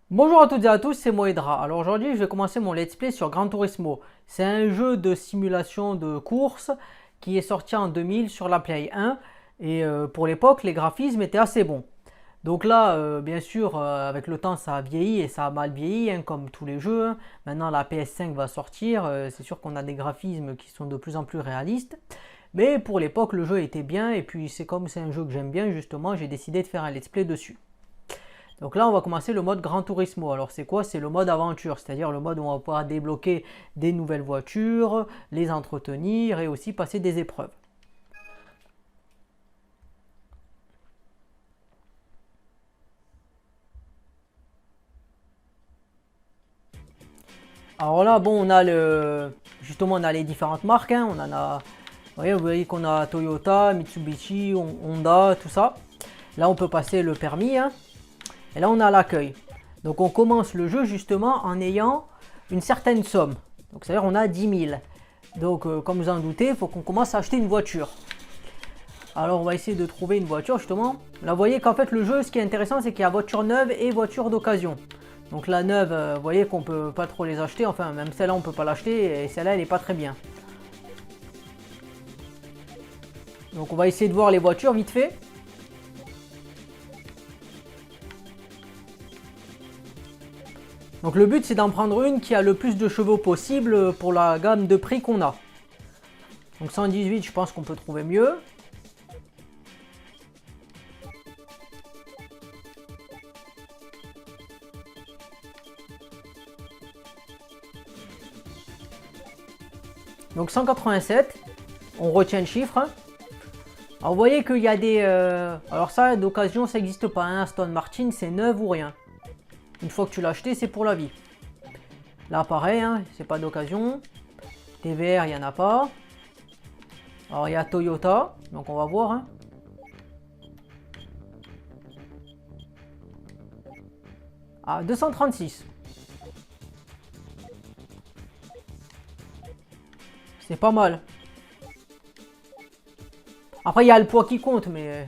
Bonjour à toutes et à tous, c'est Moedra. Alors aujourd'hui, je vais commencer mon let's play sur Gran Turismo. C'est un jeu de simulation de course qui est sorti en 2000 sur la Play 1 et pour l'époque, les graphismes étaient assez bons. Donc là, bien sûr, avec le temps, ça a vieilli et ça a mal vieilli, hein, comme tous les jeux, hein. Maintenant, la PS5 va sortir, c'est sûr qu'on a des graphismes qui sont de plus en plus réalistes. Mais pour l'époque, le jeu était bien et puis c'est comme c'est un jeu que j'aime bien, justement, j'ai décidé de faire un let's play dessus. Donc là, on va commencer le mode Gran Turismo. Alors c'est quoi? C'est le mode aventure, c'est-à-dire le mode où on va pouvoir débloquer des nouvelles voitures, les entretenir et aussi passer des épreuves. Alors là, bon, justement, on a les différentes marques, hein. On en a, vous voyez qu'on a Toyota, Mitsubishi, Honda, tout ça. Là, on peut passer le permis, hein. Et là, on a l'accueil. Donc on commence le jeu justement en ayant une certaine somme. Donc c'est-à-dire on a 10 000. Donc comme vous en doutez, il faut qu'on commence à acheter une voiture. Alors on va essayer de trouver une voiture justement. Là vous voyez qu'en fait le jeu, ce qui est intéressant, c'est qu'il y a voiture neuve et voiture d'occasion. Donc la neuve, vous voyez qu'on peut pas trop les acheter. Enfin même celle-là on peut pas l'acheter et celle-là elle est pas très bien. Donc on va essayer de voir les voitures vite fait. Donc le but c'est d'en prendre une qui a le plus de chevaux possible pour la gamme de prix qu'on a. Donc 118, je pense qu'on peut trouver mieux. Donc 187, on retient le chiffre. Alors vous voyez qu'il y a des... alors ça, d'occasion, ça n'existe pas, hein. Aston Martin, c'est neuf ou rien. Une fois que tu l'as acheté, c'est pour la vie. Là, pareil, hein, c'est pas d'occasion. TVR, il n'y en a pas. Alors il y a Toyota, donc on va voir, hein. Ah, 236. C'est pas mal. Après, il y a le poids qui compte, mais...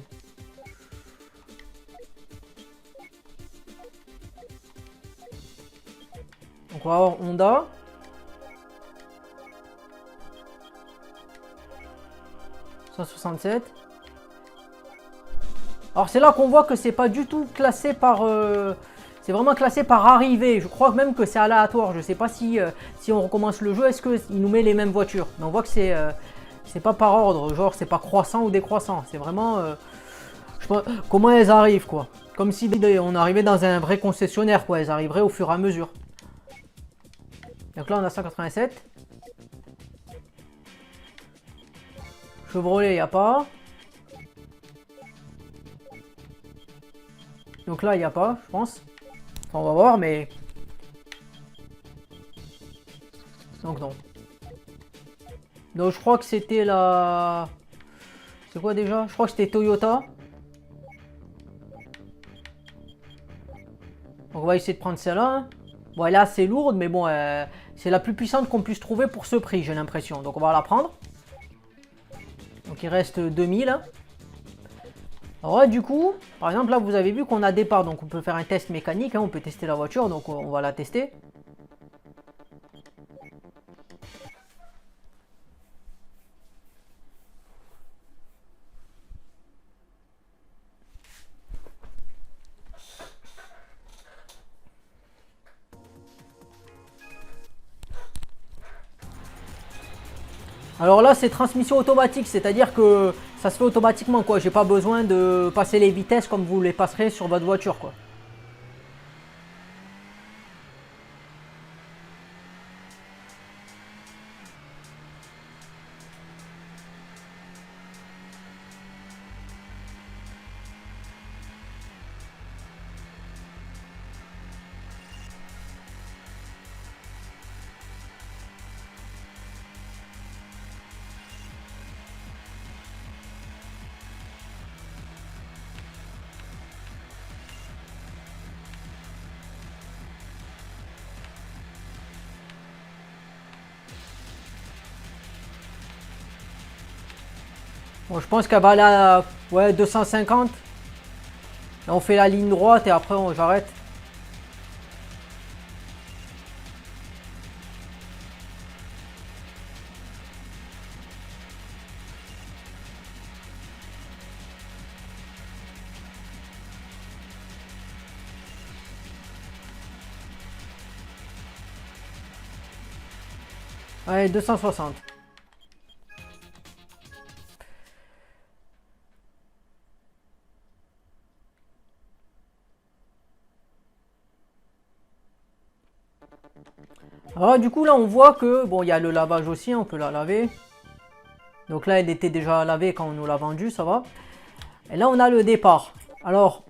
Donc on va avoir Honda. 167. Alors c'est là qu'on voit que c'est pas du tout classé par... c'est vraiment classé par arrivée. Je crois même que c'est aléatoire. Je sais pas si on recommence le jeu, est-ce qu'il nous met les mêmes voitures. Mais on voit que c'est pas par ordre. Genre c'est pas croissant ou décroissant. C'est vraiment... je sais pas, comment elles arrivent quoi. Comme si on arrivait dans un vrai concessionnaire quoi. Elles arriveraient au fur et à mesure. Donc là on a 187. Chevrolet il n'y a pas. Donc là il n'y a pas je pense. Enfin, on va voir mais... Donc non. Donc je crois que c'était la... C'est quoi déjà? Je crois que c'était Toyota. Donc on va essayer de prendre celle-là, hein. Bon elle est assez lourde mais bon c'est la plus puissante qu'on puisse trouver pour ce prix j'ai l'impression. Donc on va la prendre. Donc il reste 2000. Alors là, du coup, par exemple là vous avez vu qu'on a des parts. Donc on peut faire un test mécanique, hein. On peut tester la voiture. Donc on va la tester. Alors là c'est transmission automatique, c'est-à-dire que ça se fait automatiquement quoi. J'ai pas besoin de passer les vitesses comme vous les passerez sur votre voiture quoi. Bon je pense qu'elle va aller à ouais, 250. Là on fait la ligne droite et après j'arrête. Allez, 260. Alors du coup là on voit que, bon il y a le lavage aussi, on peut la laver. Donc là elle était déjà lavée quand on nous l'a vendue, ça va. Et là on a le départ. Alors,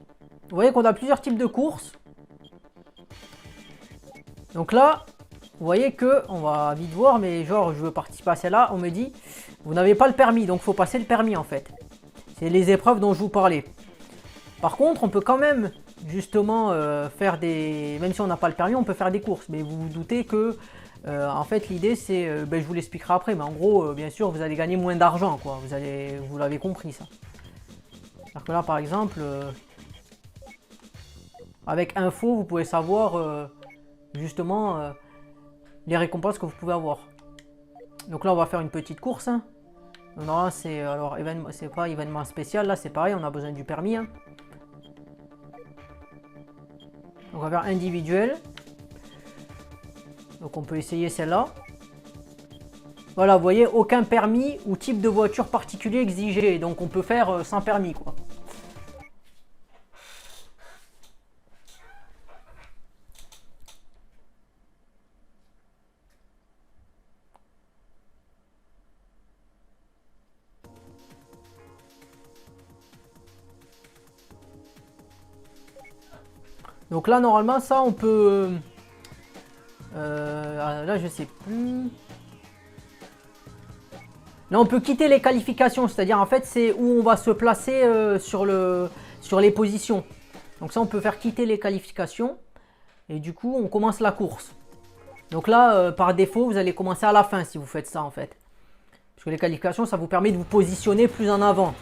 vous voyez qu'on a plusieurs types de courses. Donc là, vous voyez que, on va vite voir, mais genre je veux participer à celle-là, on me dit, vous n'avez pas le permis, donc il faut passer le permis en fait. C'est les épreuves dont je vous parlais. Par contre, on peut quand même justement faire des... Même si on n'a pas le permis, on peut faire des courses. Mais vous vous doutez que, en fait, l'idée c'est... je vous l'expliquerai après, mais en gros, bien sûr, vous allez gagner moins d'argent, quoi. Vous l'avez compris, ça. C'est-à-dire que là, par exemple, avec info, vous pouvez savoir, justement, les récompenses que vous pouvez avoir. Donc là, on va faire une petite course. Hein. Non, c'est alors événement, c'est pas événement spécial. Là, c'est pareil, on a besoin du permis. Hein. Donc, on va faire individuel. Donc, on peut essayer celle-là. Voilà, vous voyez, aucun permis ou type de voiture particulier exigé. Donc, on peut faire sans permis, quoi. Donc là, normalement, ça, on peut... là, je sais plus... Là, on peut quitter les qualifications. C'est-à-dire, en fait, c'est où on va se placer sur les positions. Donc ça, on peut faire quitter les qualifications. Et du coup, on commence la course. Donc là, par défaut, vous allez commencer à la fin si vous faites ça, en fait. Parce que les qualifications, ça vous permet de vous positionner plus en avant.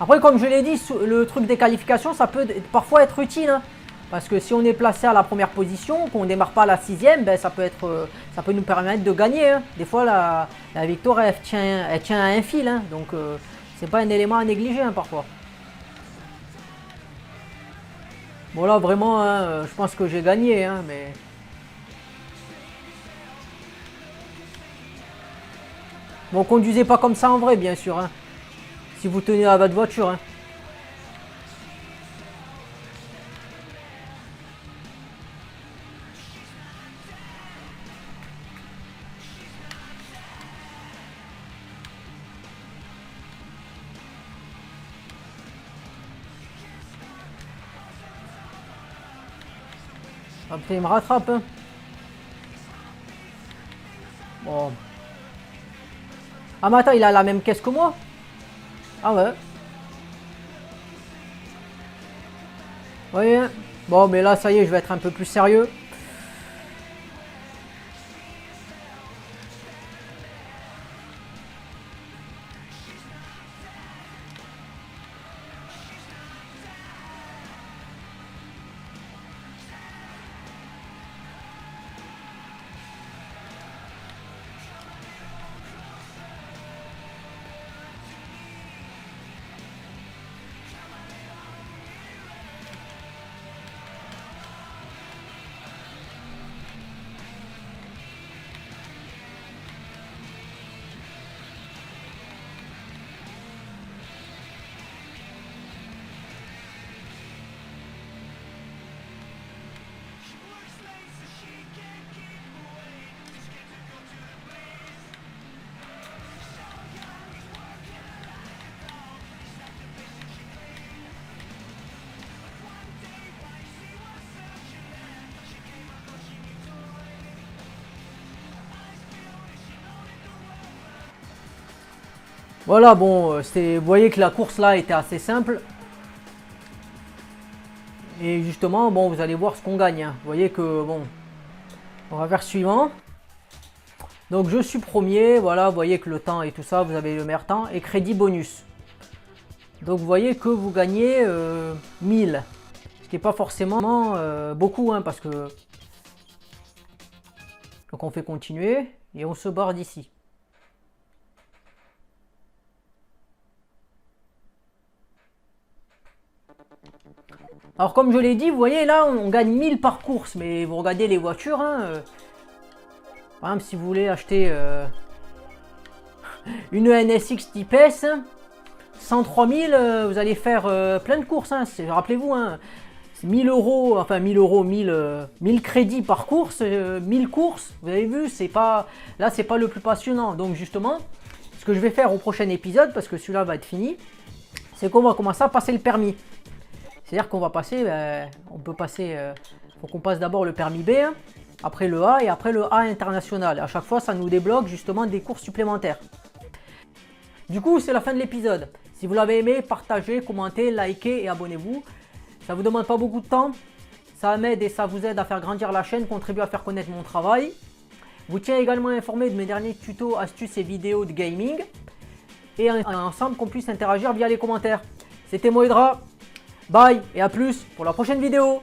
Après, comme je l'ai dit, le truc des qualifications, ça peut parfois être utile. Hein, parce que si on est placé à la première position, qu'on ne démarre pas à la 6ème, ben, ça peut nous permettre de gagner. Hein. Des fois, la victoire, elle tient à un fil. Hein, donc, c'est pas un élément à négliger hein, parfois. Bon là, vraiment, hein, je pense que j'ai gagné. Hein, mais... Bon, conduisez pas comme ça en vrai, bien sûr. Hein. Si vous tenez à votre voiture. Hein. Après, il me rattrape. Hein. Bon. Ah, mais attends, il a la même caisse que moi. Ah ouais. Oui. Bon, mais là, ça y est, je vais être un peu plus sérieux. Voilà, bon, vous voyez que la course là était assez simple. Et justement, bon, vous allez voir ce qu'on gagne. Hein. Vous voyez que, bon, on va faire suivant. Donc je suis premier, voilà, vous voyez que le temps et tout ça, vous avez le meilleur temps. Et crédit bonus. Donc vous voyez que vous gagnez 1000. Ce qui n'est pas forcément beaucoup, hein, parce que... Donc on fait continuer et on se barre d'ici. Alors comme je l'ai dit, vous voyez là, on gagne 1000 par course, mais vous regardez les voitures, hein, par exemple si vous voulez acheter une NSX type S, 103 000, vous allez faire plein de courses, hein, rappelez-vous, hein, 1000 euros, enfin 1000 euros, 1000 crédits par course, 1000 courses, vous avez vu, c'est pas, là c'est pas le plus passionnant. Donc justement, ce que je vais faire au prochain épisode, parce que celui-là va être fini, c'est qu'on va commencer à passer le permis. C'est-à-dire qu'on va passer, on peut passer, faut qu'on passe d'abord le permis B, hein, après le A et après le A international. À chaque fois, ça nous débloque justement des courses supplémentaires. Du coup, c'est la fin de l'épisode. Si vous l'avez aimé, partagez, commentez, likez et abonnez-vous. Ça vous demande pas beaucoup de temps, ça m'aide et ça vous aide à faire grandir la chaîne, contribue à faire connaître mon travail. Vous tiens également informé de mes derniers tutos, astuces et vidéos de gaming. Et ensemble qu'on puisse interagir via les commentaires. C'était Moedra. Bye et à plus pour la prochaine vidéo.